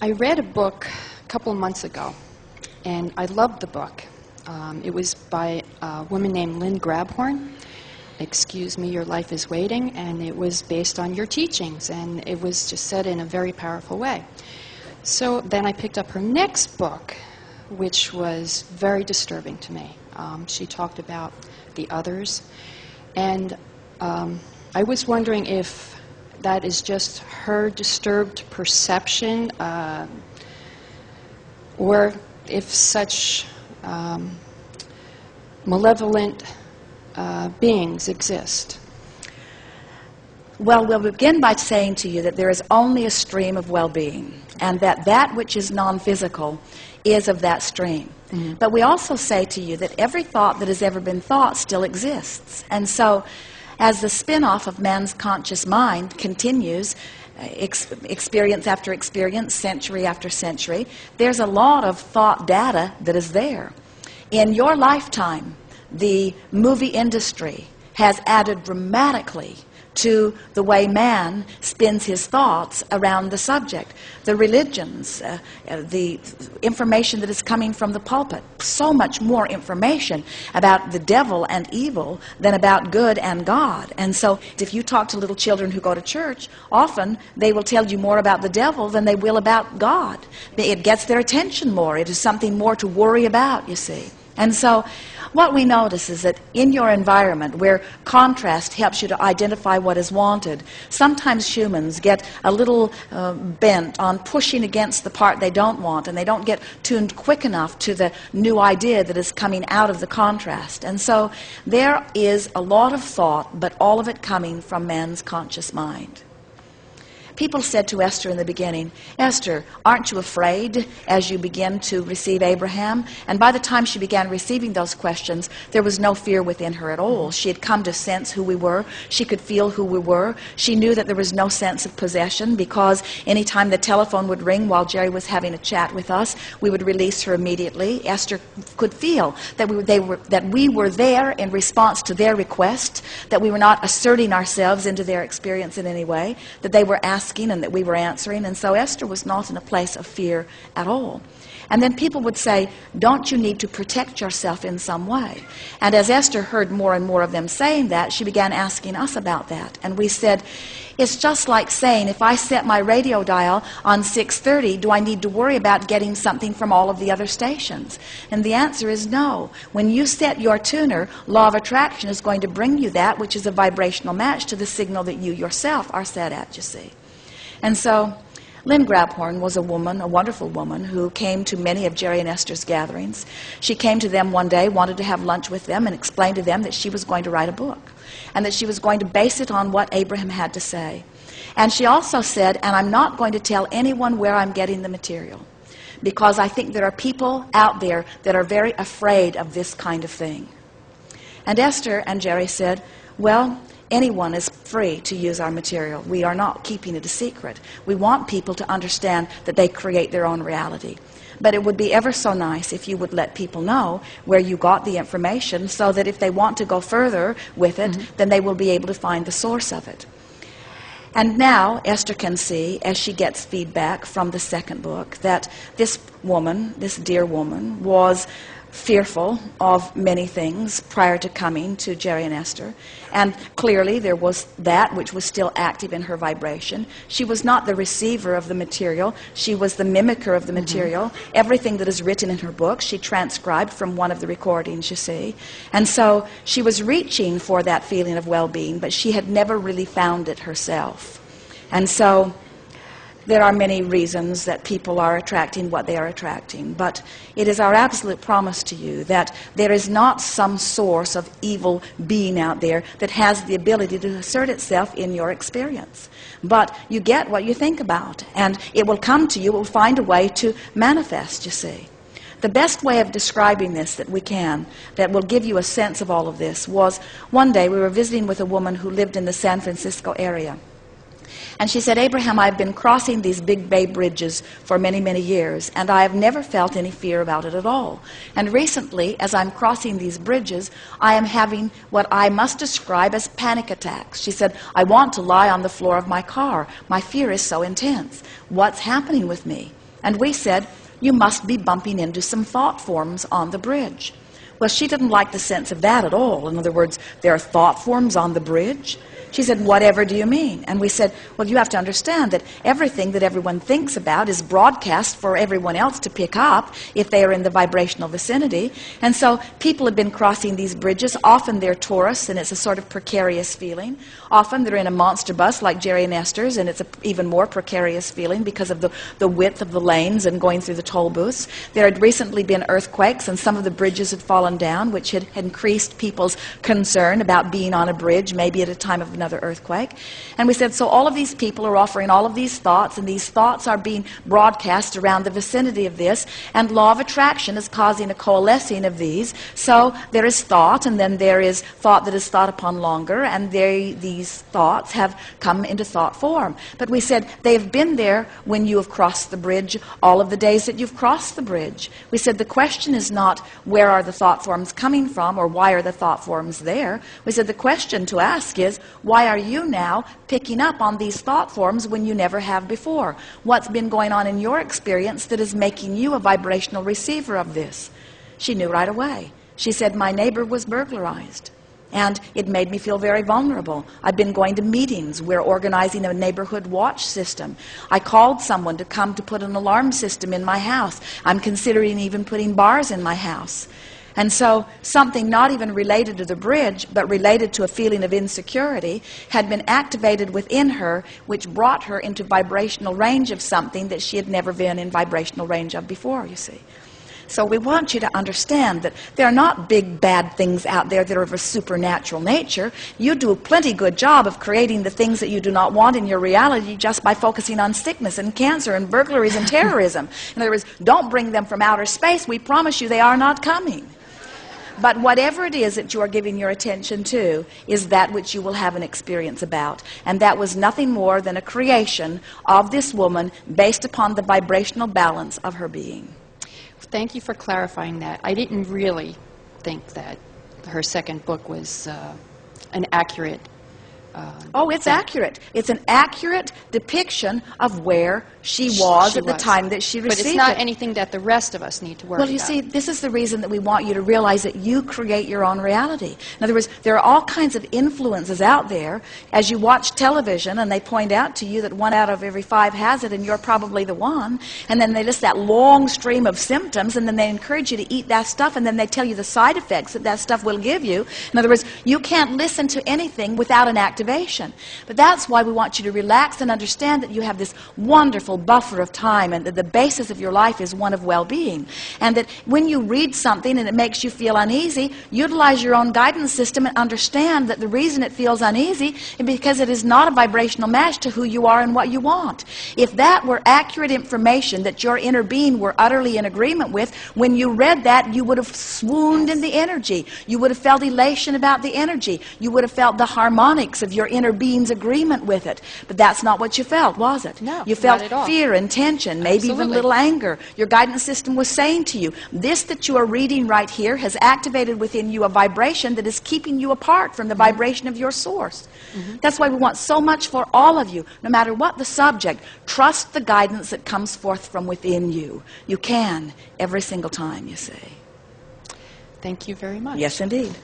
I read a book a couple of months ago, and I loved the book. It was by a woman named Lynn Grabhorn. Excuse Me, Your Life is Waiting, and it was based on your teachings, and it was just said in a very powerful way. So then I picked up her next book, which was very disturbing to me. She talked about the others, and I was wondering if that is just her disturbed perception, or if such malevolent beings exist. Well, we'll begin by saying to you that there is only a stream of well-being, and that which is non-physical is of that stream. Mm-hmm. But we also say to you that every thought that has ever been thought still exists. And so, as the spin-off of man's conscious mind continues, experience after experience, century after century, there's a lot of thought data that is there. In your lifetime, the movie industry has added dramatically to the way man spins his thoughts around the subject. The religions, the information that is coming from the pulpit, so much more information about the devil and evil than about good and God. And so if you talk to little children who go to church, often they will tell you more about the devil than they will about God. It gets their attention more. It is something more to worry about, you see. And so what we notice is that in your environment, where contrast helps you to identify what is wanted, sometimes humans get a little bent on pushing against the part they don't want, and they don't get tuned quick enough to the new idea that is coming out of the contrast. And so there is a lot of thought, but all of it coming from man's conscious mind. People said to Esther in the beginning, Esther, aren't you afraid as you begin to receive Abraham? And by the time she began receiving those questions, there was no fear within her at all. She had come to sense who we were. She could feel who we were. She knew that there was no sense of possession, because any time the telephone would ring while Jerry was having a chat with us, we would release her immediately. Esther could feel that we were there in response to their request, that we were not asserting ourselves into their experience in any way, that they were asking and that we were answering. And so Esther was not in a place of fear at all. And then people would say, don't you need to protect yourself in some way? And as Esther heard more and more of them saying that, she began asking us about that. And we said, it's just like saying, if I set my radio dial on 630, do I need to worry about getting something from all of the other stations? And the answer is no. When you set your tuner, law of attraction is going to bring you that which is a vibrational match to the signal that you yourself are set at, you see. And so Lynn Grabhorn was a woman, a wonderful woman, who came to many of Jerry and Esther's gatherings. She came to them one day, wanted to have lunch with them, and explained to them that she was going to write a book, and that she was going to base it on what Abraham had to say. And she also said, and I'm not going to tell anyone where I'm getting the material, because I think there are people out there that are very afraid of this kind of thing. And Esther and Jerry said, well, anyone is free to use our material. We are not keeping it a secret. We want people to understand that they create their own reality. But it would be ever so nice if you would let people know where you got the information, so that if they want to go further with it, then they will be able to find the source of it. And now Esther can see, as she gets feedback from the second book, that this woman, this dear woman, was fearful of many things prior to coming to Jerry and Esther. And clearly there was that which was still active in her vibration. She was not the receiver of the material. She was the mimicker of the material. Everything that is written in her book, she transcribed from one of the recordings, you see. And so she was reaching for that feeling of well-being, but she had never really found it herself. And so there are many reasons that people are attracting what they are attracting, but it is our absolute promise to you that there is not some source of evil being out there that has the ability to assert itself in your experience. But you get what you think about, and it will come to you, it will find a way to manifest, you see. The best way of describing this that we can, that will give you a sense of all of this, was one day we were visiting with a woman who lived in the San Francisco area. And she said, Abraham, I've been crossing these big bay bridges for many, many years, and I have never felt any fear about it at all. And recently, as I'm crossing these bridges, I am having what I must describe as panic attacks. She said, I want to lie on the floor of my car. My fear is so intense. What's happening with me? And we said, you must be bumping into some thought forms on the bridge. Well, she didn't like the sense of that at all. In other words, there are thought forms on the bridge. She said, whatever do you mean? And we said, well, you have to understand that everything that everyone thinks about is broadcast for everyone else to pick up if they are in the vibrational vicinity. And so people have been crossing these bridges. Often they're tourists, and it's a sort of precarious feeling. Often they're in a monster bus like Jerry and Esther's, and it's an even more precarious feeling because of the width of the lanes and going through the toll booths. There had recently been earthquakes, and some of the bridges had fallen down, which had increased people's concern about being on a bridge, maybe at a time of another earthquake. And we said, so all of these people are offering all of these thoughts, and these thoughts are being broadcast around the vicinity of this, and law of attraction is causing a coalescing of these. So there is thought, and then there is thought that is thought upon longer, and these thoughts have come into thought form. But we said, they've been there when you have crossed the bridge, all of the days that you've crossed the bridge. We said, the question is not where are the thought forms coming from, or why are the thought forms there. We said, the question to ask is, why are you now picking up on these thought forms when you never have before? What's been going on in your experience that is making you a vibrational receiver of this? She knew right away. She said, my neighbor was burglarized, and it made me feel very vulnerable. I've been going to meetings. We're organizing a neighborhood watch system. I called someone to come to put an alarm system in my house. I'm considering even putting bars in my house. And so something not even related to the bridge, but related to a feeling of insecurity, had been activated within her, which brought her into vibrational range of something that she had never been in vibrational range of before, you see. So we want you to understand that there are not big bad things out there that are of a supernatural nature. You do a plenty good job of creating the things that you do not want in your reality just by focusing on sickness and cancer and burglaries and terrorism. In other words, don't bring them from outer space. We promise you they are not coming. But whatever it is that you are giving your attention to is that which you will have an experience about. And that was nothing more than a creation of this woman based upon the vibrational balance of her being. Thank you for clarifying that. I didn't really think that her second book was an accurate oh, it's accurate. It's an accurate depiction of where she was at the time that she received it. But it's not anything that the rest of us need to worry about. Well, you see, this is the reason that we want you to realize that you create your own reality. In other words, there are all kinds of influences out there. As you watch television and they point out to you that 1 out of every 5 has it and you're probably the one, and then they list that long stream of symptoms, and then they encourage you to eat that stuff, and then they tell you the side effects that that stuff will give you. In other words, you can't listen to anything without an activation. But that's why we want you to relax and understand that you have this wonderful buffer of time, and that the basis of your life is one of well-being. And that when you read something and it makes you feel uneasy, utilize your own guidance system and understand that the reason it feels uneasy is because it is not a vibrational match to who you are and what you want. If that were accurate information that your inner being were utterly in agreement with, when you read that, you would have swooned in the energy. You would have felt elation about the energy. You would have felt the harmonics of your inner being's agreement with it. But that's not what you felt, was it? No, you felt not at all. Fear and tension, maybe even a little anger. Your guidance system was saying to you, this that you are reading right here has activated within you a vibration that is keeping you apart from the vibration of your source. That's why we want so much for all of you, no matter what the subject, trust the guidance that comes forth from within you. You can, every single time, you see. Thank you very much. Yes, indeed.